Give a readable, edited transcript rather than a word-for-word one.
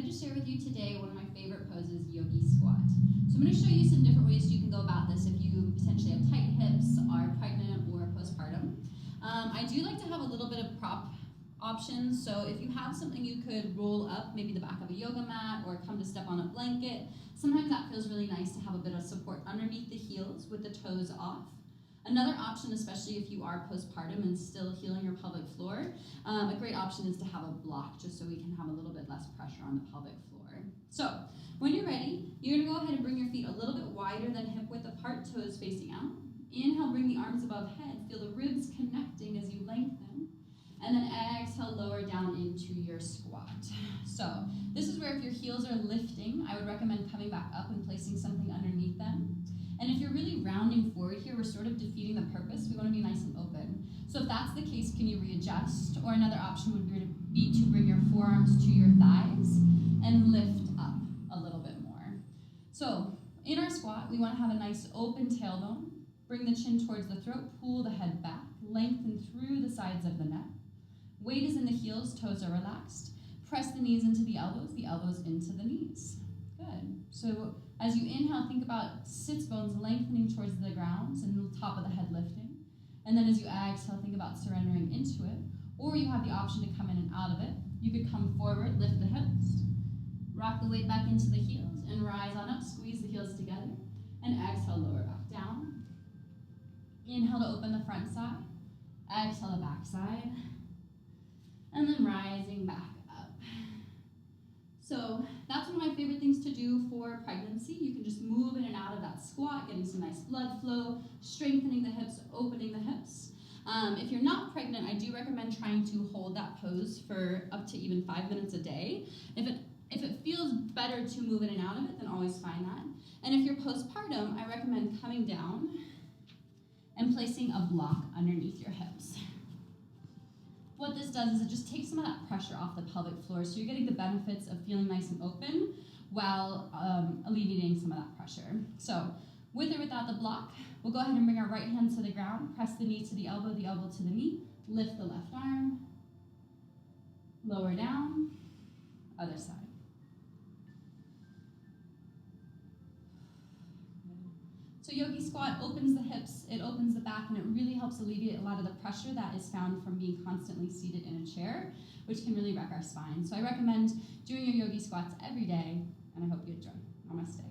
to share with you today one of my favorite poses, yogi squat. So I'm going to show you some different ways you can go about this if you potentially have tight hips, are pregnant, or postpartum. I do like to have a little bit of prop options, so if you have something you could roll up, maybe the back of a yoga mat, or come to step on a blanket, sometimes that feels really nice to have a bit of support underneath the heels with the toes off. Another option, especially if you are postpartum and still healing your pelvic floor, a great option is to have a block, just so we can have a little bit less pressure on the pelvic floor. So, when you're ready, you're going to go ahead and bring your feet a little bit wider than hip width apart, toes facing out. Inhale, bring the arms above head, feel the ribs connecting as you lengthen. And then exhale, lower down into your squat. So, this is where if your heels are lifting, I would recommend coming back up and placing something underneath them. And if you're really rounding forward here, we're sort of defeating the purpose. We want to be nice and open. So if that's the case, can you readjust? Or another option would be to bring your forearms to your thighs and lift up a little bit more. So in our squat, we want to have a nice open tailbone. Bring the chin towards the throat, pull the head back, lengthen through the sides of the neck. Weight is in the heels, toes are relaxed. Press the knees into the elbows into the knees. Good. So as you inhale, think about sits bones lengthening towards the ground and the top of the head lifting. And then as you exhale, think about surrendering into it. Or you have the option to come in and out of it. You could come forward, lift the hips, rock the weight back into the heels, and rise on up, squeeze the heels together, and exhale, lower back down. Inhale to open the front side, exhale the back side, and then rising back up. So that's one of my favorite things to do for pregnancy. You can just move in and out of that squat, getting some nice blood flow, strengthening the hips, opening the hips. If you're not pregnant, I do recommend trying to hold that pose for up to even 5 minutes a day. If it feels better to move in and out of it, then always find that. And if you're postpartum, I recommend coming down and placing a block underneath your hips. What this does is it just takes some of that pressure off the pelvic floor, so you're getting the benefits of feeling nice and open while alleviating some of that pressure. So with or without the block, we'll go ahead and bring our right hand to the ground, press the knee to the elbow to the knee, lift the left arm, lower down, other side. So yogi squat opens the hips, it opens the back, and it really helps alleviate a lot of the pressure that is found from being constantly seated in a chair, which can really wreck our spine. So I recommend doing your yogi squats every day, and I hope you enjoy. Namaste.